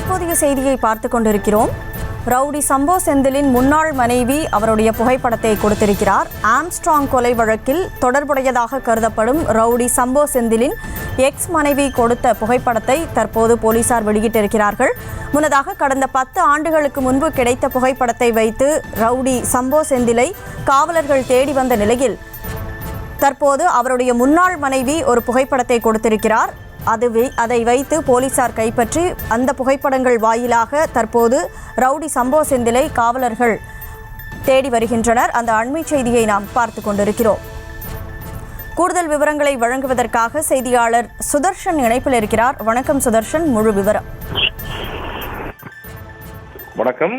தற்போதைய செய்தியை பார்த்துக் கொண்டிருக்கிறோம். ரவுடி சம்போ செந்திலின் முன்னாள் மனைவி அவருடைய புகைப்படத்தை கொடுத்திருக்கிறார். ஆம்ஸ்ட்ராங் கொலை வழக்கில் தொடர்புடையதாக கருதப்படும் ரவுடி சம்போ செந்திலின் எக்ஸ் மனைவி கொடுத்த புகைப்படத்தை தற்போது போலீசார் வெளியிட்டிருக்கிறார்கள். முன்னதாக கடந்த 10 ஆண்டுகளுக்கு முன்பு கிடைத்த புகைப்படத்தை வைத்து ரவுடி சம்போ செந்திலை காவலர்கள் தேடி வந்த நிலையில் தற்போது அவருடைய முன்னாள் மனைவி ஒரு புகைப்படத்தை கொடுத்திருக்கிறார். அதை வைத்து போலீசார் கைப்பற்றி அந்த புகைப்படங்கள் வாயிலாக தற்போது ரவுடி சம்போ செந்திலை காவலர்கள் தேடி வருகின்றனர். அந்த அண்மை செய்தியை நாம் பார்த்து கொண்டிருக்கிறோம். கூடுதல் விவரங்களை வழங்குவதற்காக செய்தியாளர் சுதர்ஷன் இணைப்பில் இருக்கிறார். வணக்கம் சுதர்ஷன், முழு விவரம். வணக்கம்.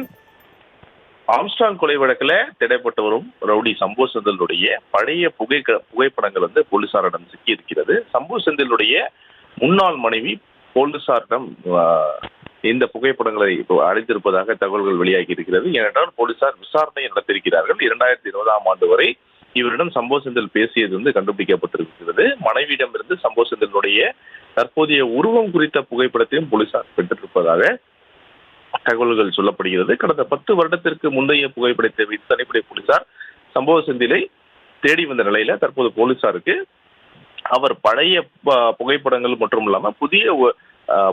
ஆம்ஸ்ட்ராங் கொலை வழக்கில் தேடப்பட்டு வரும் ரவுடி சம்போ செந்திலுடைய பழைய புகைப்படங்கள் போலீசாரிடம் சிக்கி இருக்கிறது. சம்போ செந்திலுடைய முன்னாள் மனைவி போலீசாரிடம் இந்த புகைப்படங்களை அளித்திருப்பதாக தகவல்கள் வெளியாகி இருக்கிறது. ஏனென்றால் போலீசார் விசாரணை நடத்தியிருக்கிறார்கள். 2020ஆம் ஆண்டு வரை இவரிடம் சம்போ செந்தில் பேசியது கண்டுபிடிக்கப்பட்டிருக்கிறது. மனைவியிடமிருந்து சம்போ செந்திலுடைய தற்போதைய உருவம் குறித்த புகைப்படத்தையும் போலீசார் பெற்றிருப்பதாக தகவல்கள் சொல்லப்படுகிறது. கடந்த 10 வருடத்திற்கு முந்தைய புகைப்படத்தை வைத்து தனிப்படை போலீசார் சம்போ செந்திலை தேடி வந்த நிலையில தற்போது போலீசாருக்கு அவர் பழைய புகைப்படங்கள் மற்றும் இல்லாம புதிய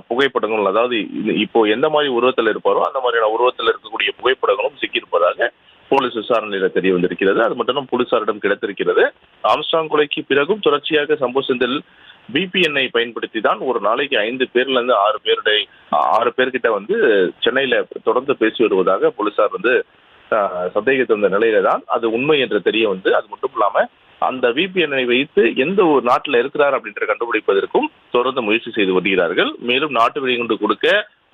புகைப்படங்கள், அதாவது இப்போ எந்த மாதிரி உருவத்தில் இருப்பாரோ அந்த மாதிரியான உருவத்தில் இருக்கக்கூடிய புகைப்படங்களும் சிக்கியிருப்பதாக போலீஸ் விசாரணையில தெரிய வந்திருக்கிறது. அது மட்டும் போலீசாரிடம் கிடைத்திருக்கிறது. ஆம்ஸ்ட்ராங் கொலைக்கு பிறகும் தொடர்ச்சியாக சம்போ செந்தில் VPN பயன்படுத்தி தான் ஒரு நாளைக்கு 5 பேர்ல இருந்து 6 பேர்கிட்ட சென்னையில தொடர்ந்து பேசி வருவதாக போலீசார் சந்தேகித்து வந்த நிலையில தான் அது உண்மை என்று தெரிய அது மட்டும் இல்லாம அந்த VPN வைத்து எந்த ஒரு நாட்டில் இருக்கிறார் அப்படின்ற கண்டுபிடிப்பதற்கும் தொடர்ந்து முயற்சி செய்து வருகிறார்கள். மேலும் நாட்டு வெடிகுண்டு கொடுக்க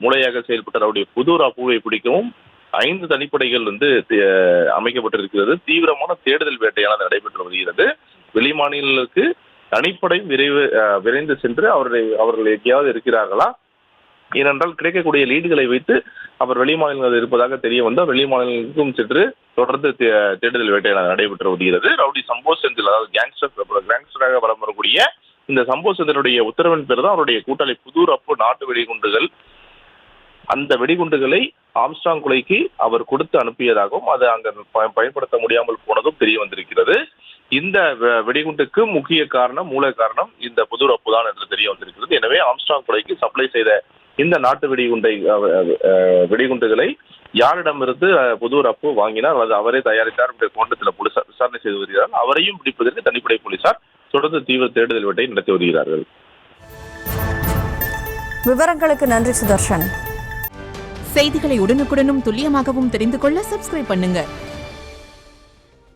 மூளையாக செயல்பட்ட அவருடைய புதூர் அப்புவை பிடிக்கவும் 5 தனிப்படைகள் அமைக்கப்பட்டிருக்கிறது. தீவிரமான தேடுதல் வேட்டையானது நடைபெற்று வருகிறது. வெளி மாநிலங்களுக்கு தனிப்படை விரைந்து சென்று அவர்கள் எங்கேயாவது இருக்கிறார்களா, ஏனென்றால் கிடைக்கக்கூடிய லீடுகளை வைத்து அவர் வெளி மாநிலங்கள் இருப்பதாக தெரிய வந்தால் வெளி மாநிலங்களுக்கும் சென்று தொடர்ந்து தேடுதல் வேட்டையானது நடைபெற்று வருகிறது. ரவுடி சம்போ செந்தில், அதாவது கேங்ஸ்டராக வலம் வரக்கூடிய இந்த சம்போ செந்திலுடைய உத்தரவின் பேர் தான் அவருடைய கூட்டாளி புதூர் அப்பு நாட்டு வெடிகுண்டுகள், அந்த வெடிகுண்டுகளை ஆம்ஸ்ட்ராங் கொலைக்கு அவர் கொடுத்து அனுப்பியதாகவும் அது அங்க பயன்படுத்த முடியாமல் போனதும் தெரிய வந்திருக்கிறது. இந்த வெடிகுண்டுக்கு முக்கிய காரணம், மூல காரணம் இந்த புதூர் அப்பு தான் என்று தெரிய வந்திருக்கிறது. எனவே ஆம்ஸ்ட்ராங் கொலைக்கு சப்ளை செய்த இந்த நாட்டு வெடிகுண்டுகளை யாரிடமிருந்து புதூர் அப்பு வாங்கினார் அல்லது அவரே தயாரித்தார் என்ற கோணத்தில் போலீசார் விசாரணை செய்து வருகிறார்கள். அவரையும் பிடிப்பதற்கு தனிப்படை போலீசார் தொடர்ந்து தீவிர தேடுதல் வேட்டை நடத்தி வருகிறார்கள். விவரங்களுக்கு நன்றி சுதர்ஷன். செய்திகளை உடனுக்குடனும் துல்லியமாகவும் தெரிந்து கொள்ள சப்ஸ்கிரைப் பண்ணுங்க.